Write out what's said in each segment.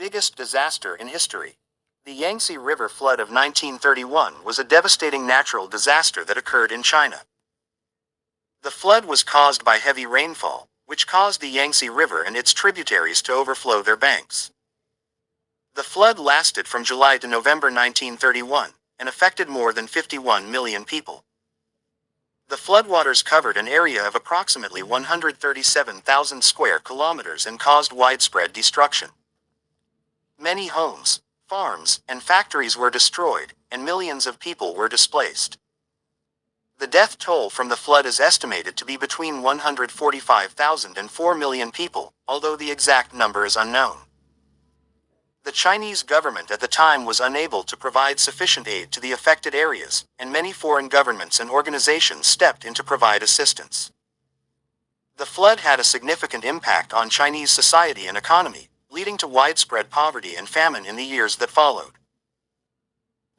Biggest disaster in history. The Yangtze River flood of 1931 was a devastating natural disaster that occurred in China. The flood was caused by heavy rainfall, which caused the Yangtze River and its tributaries to overflow their banks. The flood lasted from July to November 1931, and affected more than 51 million people. The floodwaters covered an area of approximately 137,000 square kilometers and caused widespread destruction. Many homes, farms, and factories were destroyed, and millions of people were displaced. The death toll from the flood is estimated to be between 145,000 and 4 million people, although the exact number is unknown. The Chinese government at the time was unable to provide sufficient aid to the affected areas, and many foreign governments and organizations stepped in to provide assistance. The flood had a significant impact on Chinese society and economy, leading to widespread poverty and famine in the years that followed.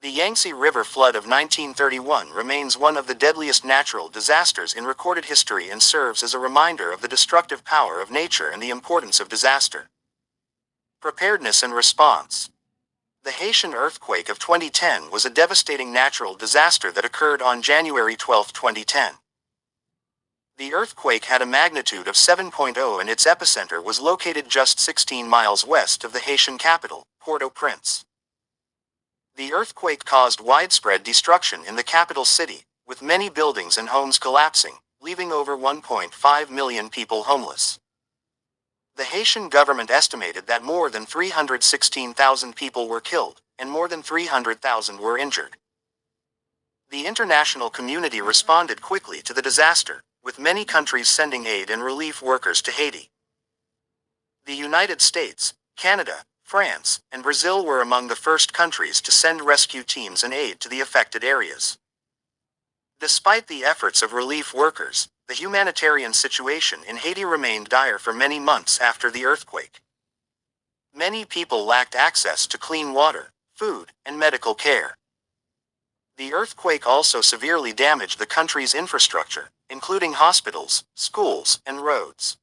The Yangtze River flood of 1931 remains one of the deadliest natural disasters in recorded history and serves as a reminder of the destructive power of nature and the importance of disaster. Preparedness and response. The Haitian earthquake of 2010 was a devastating natural disaster that occurred on January 12, 2010. The earthquake had a magnitude of 7.0 and its epicenter was located just 16 miles west of the Haitian capital, Port-au-Prince. The earthquake caused widespread destruction in the capital city, with many buildings and homes collapsing, leaving over 1.5 million people homeless. The Haitian government estimated that more than 316,000 people were killed, and more than 300,000 were injured. The international community responded quickly to the disaster, with many countries sending aid and relief workers to Haiti. The United States, Canada, France, and Brazil were among the first countries to send rescue teams and aid to the affected areas. Despite the efforts of relief workers, the humanitarian situation in Haiti remained dire for many months after the earthquake. Many people lacked access to clean water, food, and medical care. The earthquake also severely damaged the country's infrastructure, including hospitals, schools, and roads.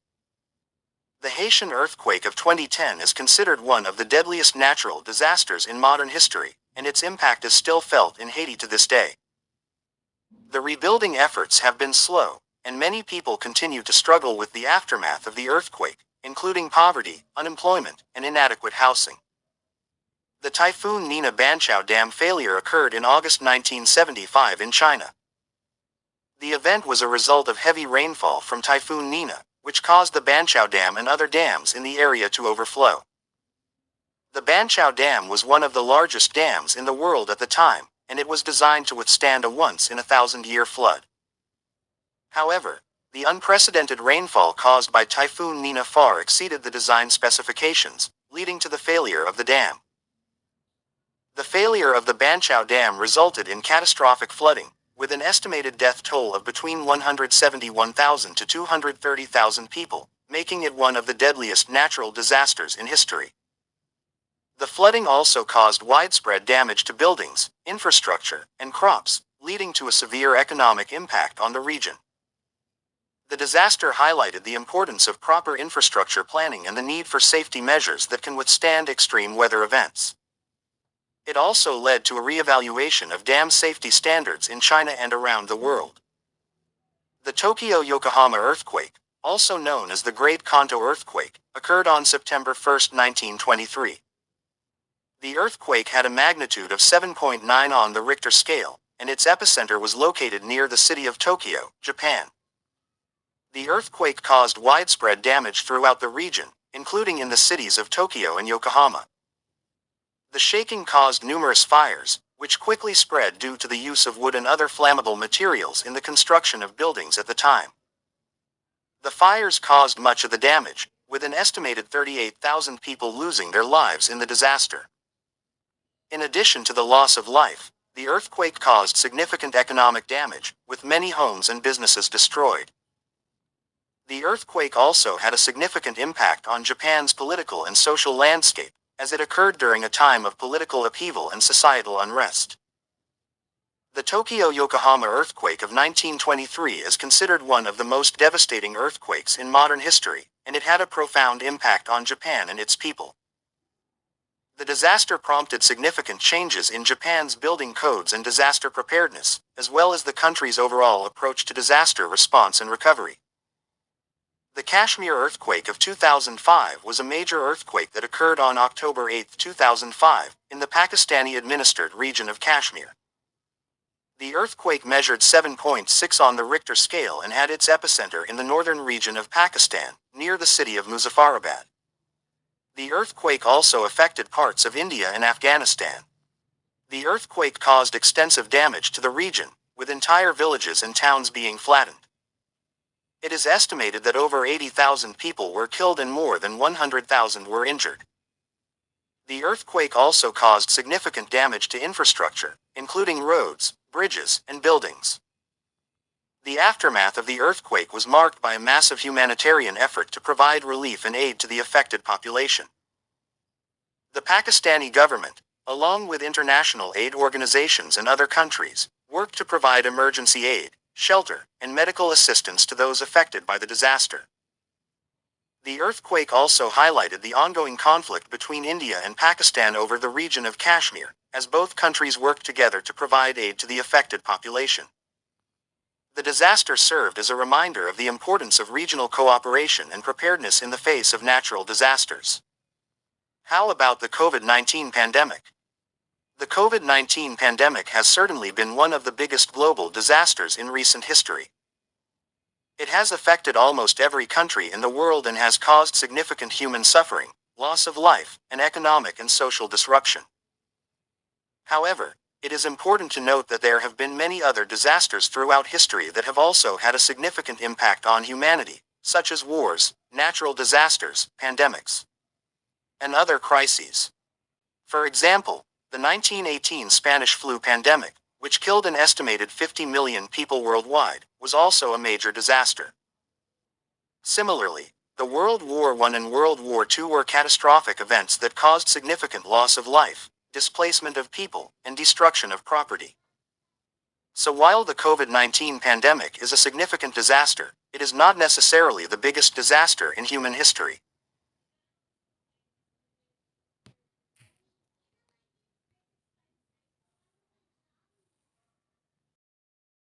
The Haitian earthquake of 2010 is considered one of the deadliest natural disasters in modern history, and its impact is still felt in Haiti to this day. The rebuilding efforts have been slow, and many people continue to struggle with the aftermath of the earthquake, including poverty, unemployment, and inadequate housing. The Typhoon Nina Banqiao Dam failure occurred in August 1975 in China. The event was a result of heavy rainfall from Typhoon Nina, which caused the Banqiao Dam and other dams in the area to overflow. The Banqiao Dam was one of the largest dams in the world at the time, and it was designed to withstand a once-in-a-thousand-year flood. However, the unprecedented rainfall caused by Typhoon Nina far exceeded the design specifications, leading to the failure of the dam. The failure of the Banqiao Dam resulted in catastrophic flooding, with an estimated death toll of between 171,000 to 230,000 people, making it one of the deadliest natural disasters in history. The flooding also caused widespread damage to buildings, infrastructure, and crops, leading to a severe economic impact on the region. The disaster highlighted the importance of proper infrastructure planning and the need for safety measures that can withstand extreme weather events. It also led to a re-evaluation of dam safety standards in China and around the world. The Tokyo-Yokohama earthquake, also known as the Great Kanto earthquake, occurred on September 1, 1923. The earthquake had a magnitude of 7.9 on the Richter scale, and its epicenter was located near the city of Tokyo, Japan. The earthquake caused widespread damage throughout the region, including in the cities of Tokyo and Yokohama. The shaking caused numerous fires, which quickly spread due to the use of wood and other flammable materials in the construction of buildings at the time. The fires caused much of the damage, with an estimated 38,000 people losing their lives in the disaster. In addition to the loss of life, the earthquake caused significant economic damage, with many homes and businesses destroyed. The earthquake also had a significant impact on Japan's political and social landscape, as it occurred during a time of political upheaval and societal unrest. The Tokyo-Yokohama earthquake of 1923 is considered one of the most devastating earthquakes in modern history, and it had a profound impact on Japan and its people. The disaster prompted significant changes in Japan's building codes and disaster preparedness, as well as the country's overall approach to disaster response and recovery. The Kashmir earthquake of 2005 was a major earthquake that occurred on October 8, 2005, in the Pakistani-administered region of Kashmir. The earthquake measured 7.6 on the Richter scale and had its epicenter in the northern region of Pakistan, near the city of Muzaffarabad. The earthquake also affected parts of India and Afghanistan. The earthquake caused extensive damage to the region, with entire villages and towns being flattened. It is estimated that over 80,000 people were killed and more than 100,000 were injured. The earthquake also caused significant damage to infrastructure, including roads, bridges, and buildings. The aftermath of the earthquake was marked by a massive humanitarian effort to provide relief and aid to the affected population. The Pakistani government, along with international aid organizations and other countries, worked to provide emergency aid, shelter, and medical assistance to those affected by the disaster. The earthquake also highlighted the ongoing conflict between India and Pakistan over the region of Kashmir, as both countries worked together to provide aid to the affected population. The disaster served as a reminder of the importance of regional cooperation and preparedness in the face of natural disasters. How about the COVID-19 pandemic? The COVID-19 pandemic has certainly been one of the biggest global disasters in recent history. It has affected almost every country in the world and has caused significant human suffering, loss of life, and economic and social disruption. However, it is important to note that there have been many other disasters throughout history that have also had a significant impact on humanity, such as wars, natural disasters, pandemics, and other crises. For example, the 1918 Spanish flu pandemic, which killed an estimated 50 million people worldwide, was also a major disaster. Similarly, the World War I and World War II were catastrophic events that caused significant loss of life, displacement of people, and destruction of property. So while the COVID-19 pandemic is a significant disaster, it is not necessarily the biggest disaster in human history.